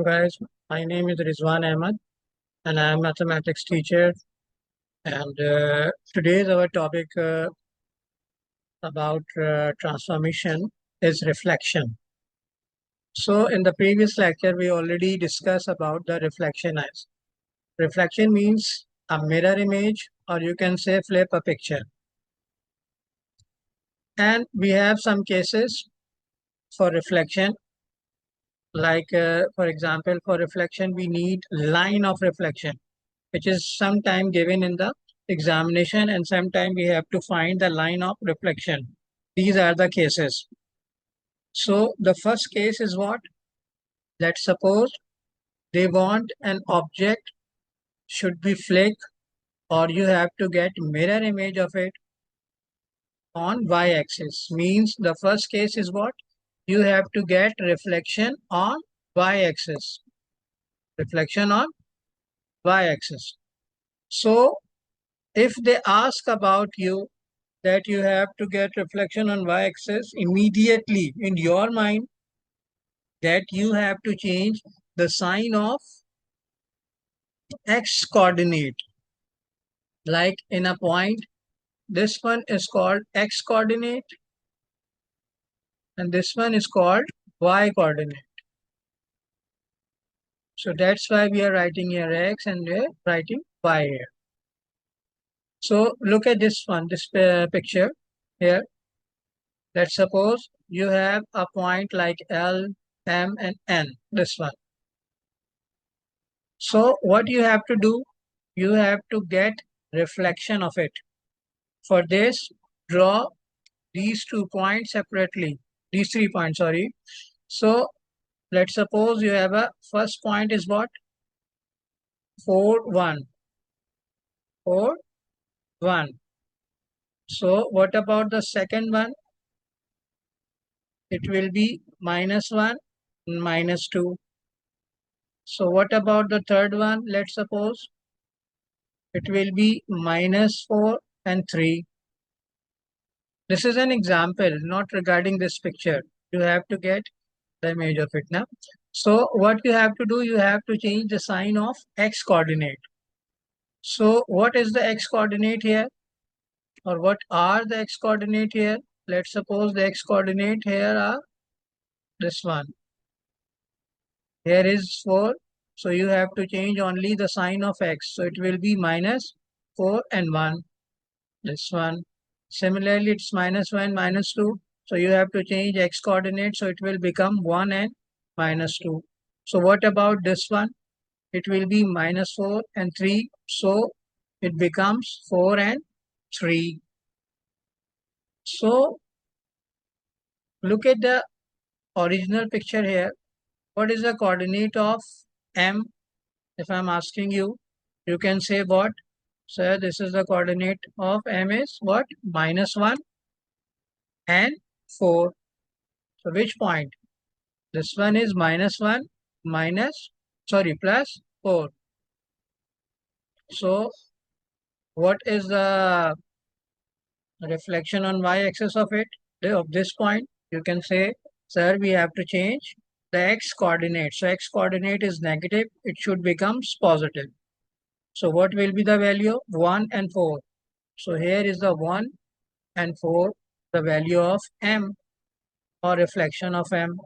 Guys, my name is Rizwan Ahmed and I am mathematics teacher. And today's our topic about transformation is reflection. So in the previous lecture, we already discussed about the reflection as. Reflection means a mirror image, or you can say flip a picture. And we have some cases for reflection. Like for example, for reflection, we need line of reflection, which is sometime given in the examination, and sometime we have to find the line of reflection. These are the cases. So the first case is what? Let's suppose they want an object should be flicked, or you have to get mirror image of it on y-axis. Means the first case is what? You have to get reflection on y-axis. Reflection on y-axis. So if they ask about you that you have to get reflection on y-axis, immediately in your mind that you have to change the sign of x coordinate. Like in a point, this one is called x coordinate and this one is called y coordinate. So that's why we are writing here x and we are writing y here. So look at this one, this picture here. Let's suppose you have a point like L, M and N, this one. So what you have to do, you have to get reflection of it. For this, draw these 2 points separately, these 3 points, sorry. So let's suppose you have a first point is what? 4, 1, 4, 1. So what about the second one? It will be -1, -2. So what about the third one? Let's suppose it will be -4 and 3. This is an example, not regarding this picture. You have to get the image of it now. So what you have to do, you have to change the sign of x coordinate. So what is the x coordinate here? Or what are the x coordinate here? Let's suppose the x coordinate here are this one. Here is 4. So you have to change only the sign of x. So it will be -4 and 1. This one. Similarly, it's -1, -2. So you have to change x coordinate. So it will become 1 and -2. So what about this one? It will be -4 and 3. So it becomes 4 and 3. So look at the original picture here. What is the coordinate of M? If I'm asking you, you can say what? Sir, this is the coordinate of M is what? -1 and 4. So which point? This one is -1 plus 4. So what is the reflection on y-axis of it? Of this point, you can say, sir, we have to change the x coordinate. So x coordinate is negative, it should become positive. So what will be the value? 1 and 4. So here is the 1 and 4, the value of M or reflection of M.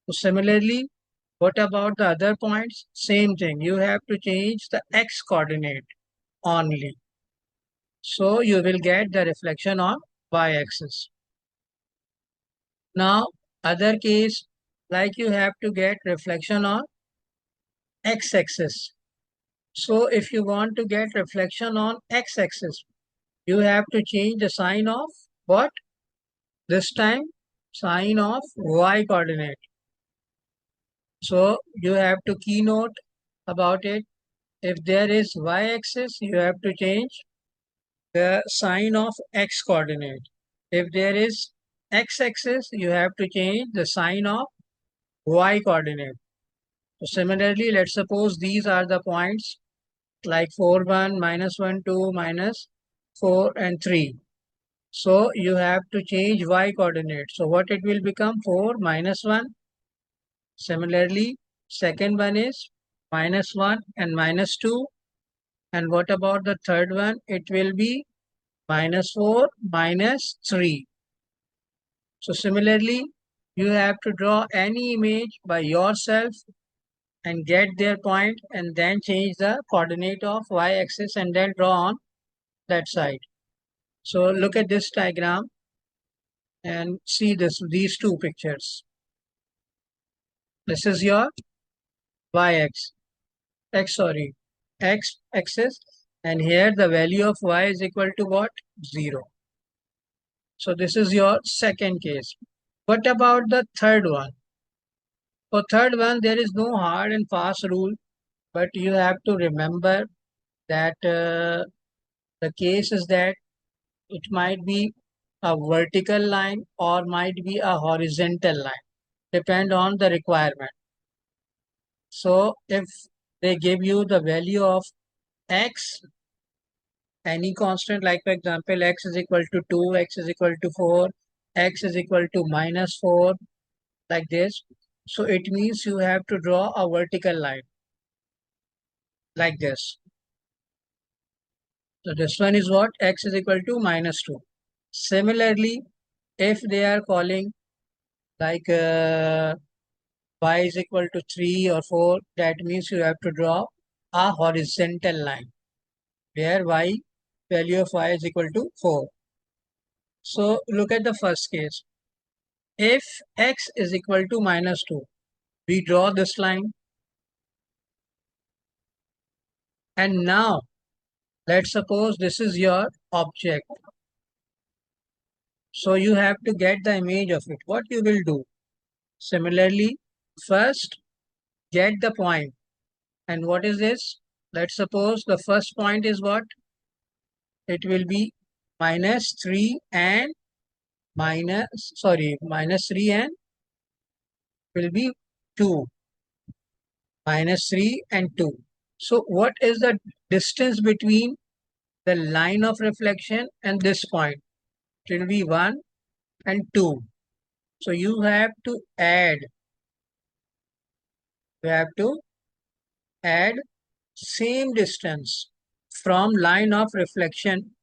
So similarly, what about the other points? Same thing. You have to change the x coordinate only. So you will get the reflection on y-axis. Now, other case, like you have to get reflection on x-axis. So if you want to get reflection on x-axis, you have to change the sign of what? This time, sign of y coordinate. So you have to keynote about it. If there is y-axis, you have to change the sign of x coordinate. If there is x-axis, you have to change the sign of y coordinate. So similarly, let's suppose these are the points like 4, 1, -1, 2, -4 and 3. So you have to change y coordinate. So what it will become? 4 -1. Similarly, Second one is -1 and -2. And what about the third one? It will be -4, -3. So similarly, you have to draw any image by yourself and get their point and then change the coordinate of y-axis and then draw on that side. So look at this diagram and see these two pictures. This is your y-axis, x-axis, and here the value of y is equal to what? 0. So this is your second case. What about the third one? For third one, there is no hard and fast rule, but you have to remember that the case is that it might be a vertical line or might be a horizontal line, depend on the requirement. So if they give you the value of x, any constant, like for example, x is equal to 2, x is equal to 4, x is equal to -4, like this. So it means you have to draw a vertical line like this. So this one is what? X is equal to -2. Similarly, if they are calling like y is equal to 3 or 4, that means you have to draw a horizontal line where value of y is equal to 4. So look at the first case. If x is equal to -2, we draw this line. And now let's suppose this is your object. So you have to get the image of it. What you will do? Similarly, first get the point. And what is this? Let's suppose the first point is what? It will be -3 and -3 and will be 2. -3 and 2. So what is the distance between the line of reflection and this point? It will be 1 and 2. So you have to add same distance from line of reflection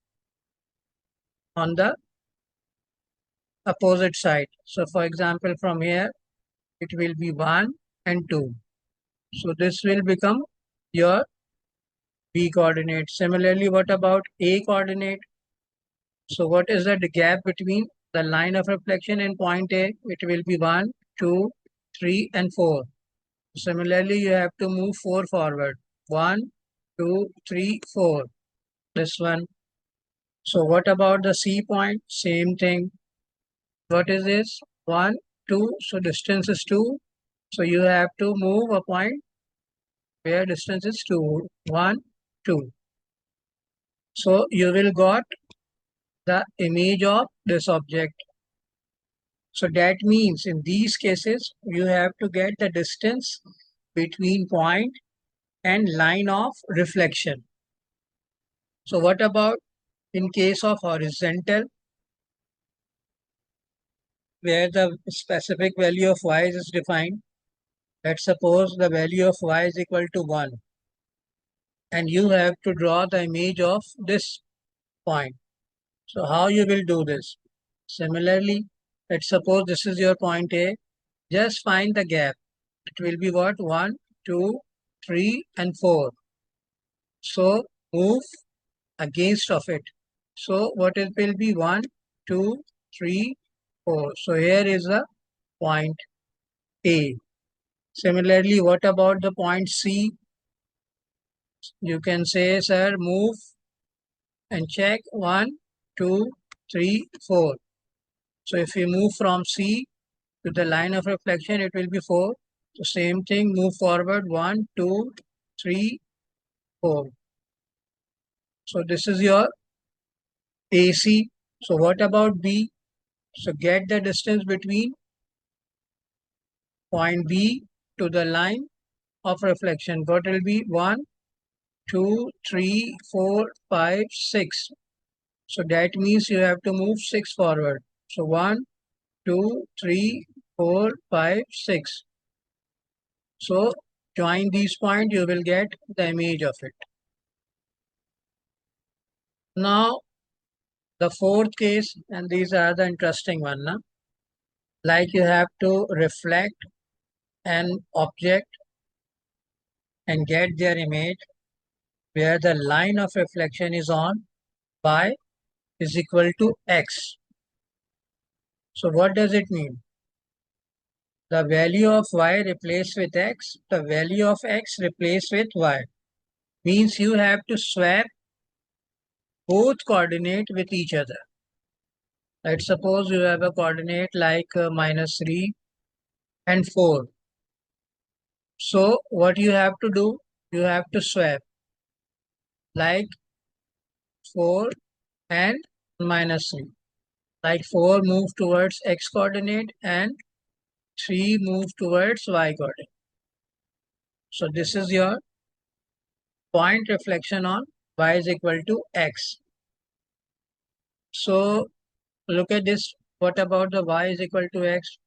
on the opposite side. So for example, from here, it will be 1 and 2. So this will become your B coordinate. Similarly, what about A coordinate? So what is the gap between the line of reflection and point A? It will be 1, 2, 3 and 4. Similarly, you have to move 4 forward. 1, 2, 3, 4. This one. So what about the C point? Same thing. What is this? 1, 2. So distance is 2. So you have to move a point where distance is 2. 1, 2. So you will got the image of this object. So that means in these cases, you have to get the distance between point and line of reflection. So what about in case of horizontal, where the specific value of y is defined? Let's suppose the value of y is equal to 1. And you have to draw the image of this point. So how you will do this? Similarly, let's suppose this is your point A. Just find the gap. It will be what? 1, 2, 3 and 4. So move against of it. So what it will be? 1, 2, 3, 4. So here is the point A. Similarly, what about the point C? You can say, sir, move and check 1, 2, 3, 4. So if we move from C to the line of reflection, it will be 4. So same thing, move forward 1, 2, 3, 4. So this is your AC. So what about B? So get the distance between point B to the line of reflection. What will be 1, 2, 3, 4, 5, 6. So that means you have to move 6 forward. So 1, 2, 3, 4, 5, 6. So join these points, you will get the image of it. Now the fourth case, and these are the interesting one. Na? Like you have to reflect an object and get their image where the line of reflection is on y is equal to x. So what does it mean? The value of y replaced with x, the value of x replaced with y. Means you have to swap both coordinate with each other. Let's suppose you have a coordinate like -3 and 4. So what you have to do, you have to swap like 4 and -3. Like 4 move towards x coordinate and 3 move towards y coordinate. So this is your point reflection on y is equal to x. So look at this. What about the y is equal to x?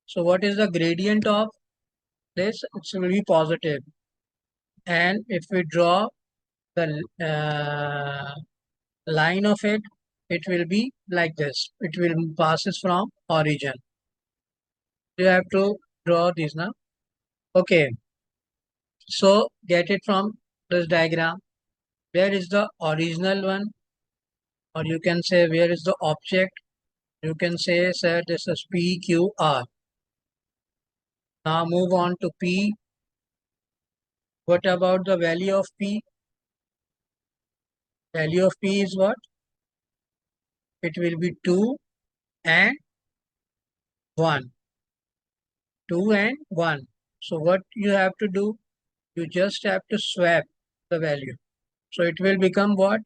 So what is the gradient of this? It will be positive. And if we draw the line of it, it will be like this. It will passes from origin. You have to draw this now. Okay. So get it from this diagram. Where is the original one? Or you can say where is the object? You can say, sir, this is PQR. Now move on to P. What about the value of P? Value of P is what? It will be 2 and 1. 2 and 1. So what you have to do? You just have to swap the value. So it will become what?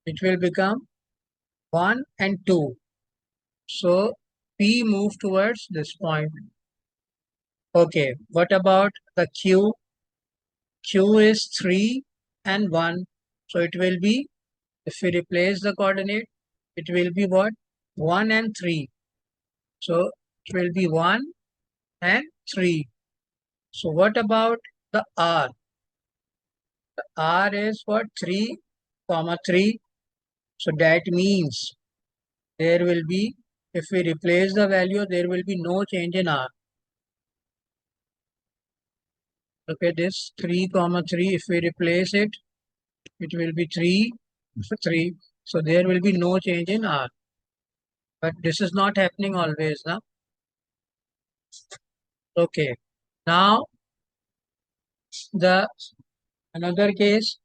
It will become 1 and 2. So P move towards this point. Okay, what about the Q? Q is 3 and 1. So it will be, if we replace the coordinate, it will be what? 1 and 3. So it will be 1 and 3. So what about the R? The R is what? 3, comma 3. So that means there will be, if we replace the value, there will be no change in R. Look at this 3, comma 3. If we replace it, it will be 3, 3. So there will be no change in R. But this is not happening always now. Okay. Now the another case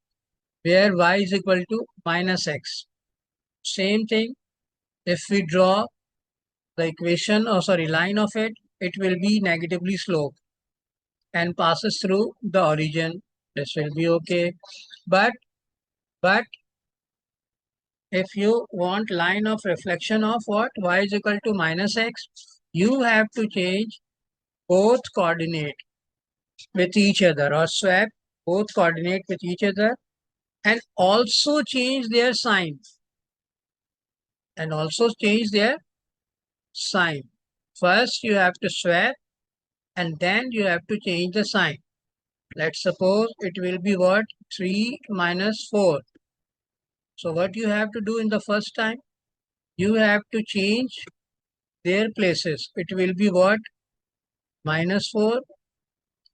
where y is equal to -x. Same thing. If we draw the equation, or sorry, line of it, it will be negatively sloped and passes through the origin. This will be okay. But if you want line of reflection of what? Y is equal to -x, you have to change both coordinate with each other, or swap both coordinate with each other, and also change their sign. And also change their sign. First you have to swap and then you have to change the sign. Let's suppose it will be what? 3 minus 4. So what you have to do in the first time? You have to change their places. It will be what? -4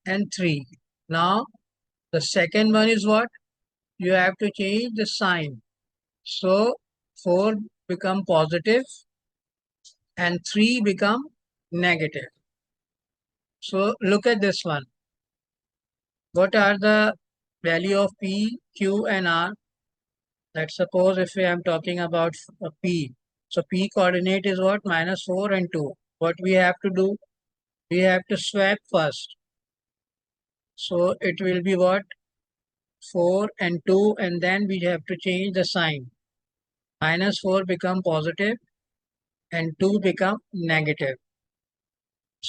and 3. Now the second one is what? You have to change the sign. So 4 become positive and 3 become negative. So look at this one. What are the value of P, Q and R? Let's suppose if I am talking about P. So P coordinate is what? -4 and 2. What we have to do? We have to swap first. So it will be what? 4 and 2, and then we have to change the sign. -4 become positive and 2 become negative.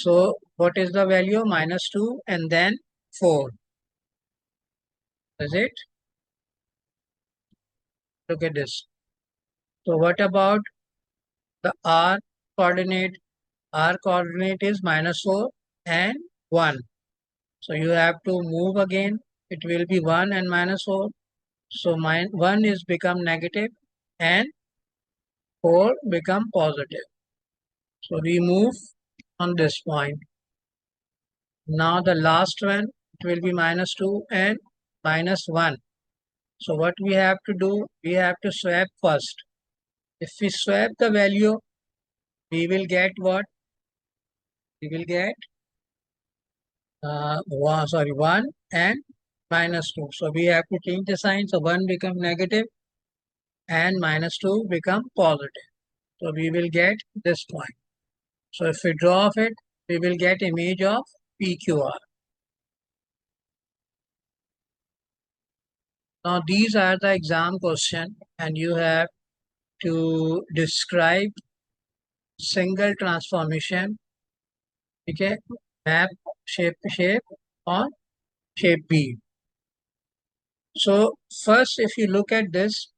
So what is the value? -2 and then 4. Is it? Look at this. So what about the R coordinate? R coordinate is -4 and 1. So you have to move again. It will be 1 and minus 4. So 1 is become negative and 4 become positive. So we move on this point. Now the last one, it will be minus 2 and minus 1. So what we have to do, we have to swap first. If we swap the value, we will get what? We will get 1 and minus 2. So we have to change the sign. So 1 become negative and minus 2 become positive. So we will get this point. So if we draw of it, we will get image of PQR. Now these are the exam question and you have to describe single transformation, okay, map shape on shape B. So first if you look at this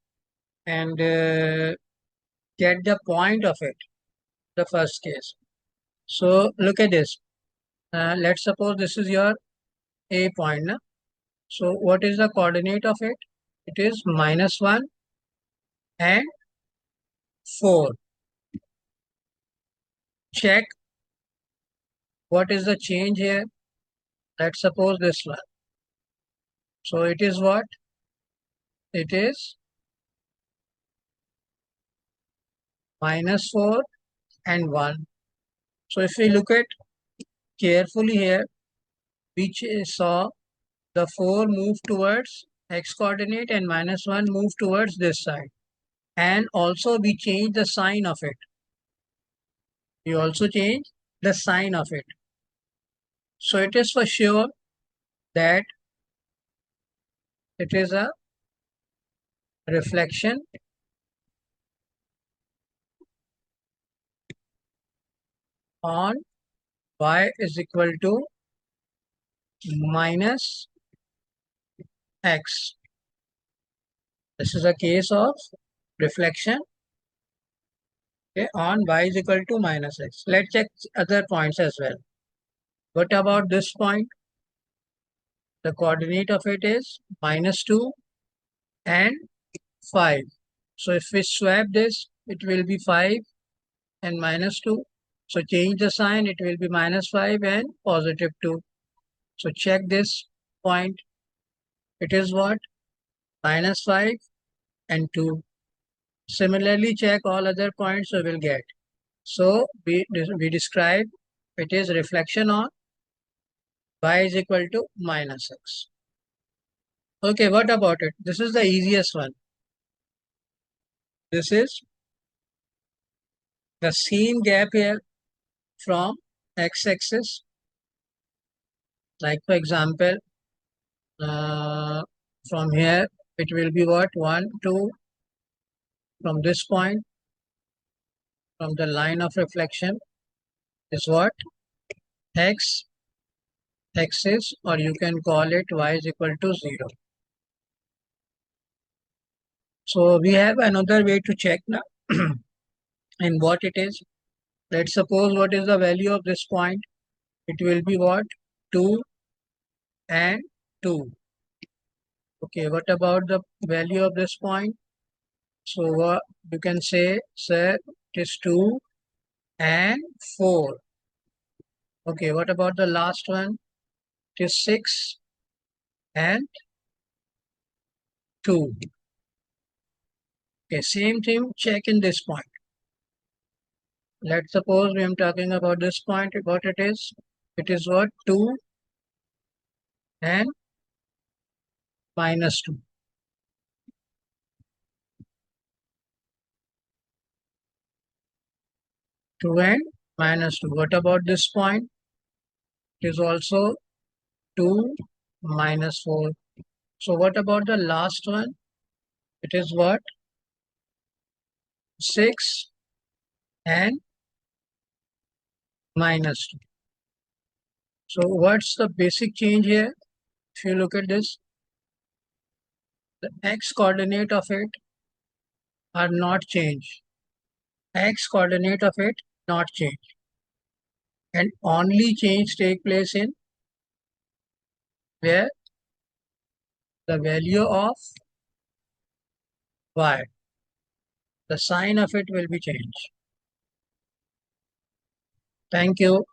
and get the point of it, the first case. So look at this. Let's suppose this is your A point. Na? So what is the coordinate of it? It is minus 1 and 4. Check what is the change here. Let's suppose this one. So it is what? It is minus 4 and 1. So if we look at carefully here, we saw the 4 move towards x coordinate and minus 1 move towards this side. And also we change the sign of it. We also change the sign of it. So it is for sure that it is a reflection on y is equal to minus x. This is a case of reflection, okay, on y is equal to minus x. Let's check other points as well. What about this point? The coordinate of it is minus 2 and 5. So if we swap this, it will be 5 and minus 2. So change the sign, it will be minus 5 and positive 2. So check this point. It is what? Minus 5 and 2. Similarly, check all other points we will get. So we describe it is reflection on y is equal to minus x. Okay, what about it? This is the easiest one. This is the same gap here from x-axis. Like for example, from here it will be what? 1, 2. From this point, from the line of reflection is what? X axis, or you can call it y is equal to 0. So we have another way to check now and what it is. Let's suppose what is the value of this point. It will be what? 2 and 2. Okay, what about the value of this point? So what you can say, sir, it is 2 and 4. Okay, what about the last one? It is 6 and 2. Okay, same thing, check in this point. Let's suppose we am talking about this point, what it is. It is what? 2 and minus 2. 2 and minus 2. What about this point? It is also 2 minus 4. So what about the last one? It is what? 6 and minus 2. So what's the basic change here? If you look at this, the x coordinate of it are not changed. X coordinate of it not changed. And only change take place in where the value of y, the sign of it will be changed. Thank you.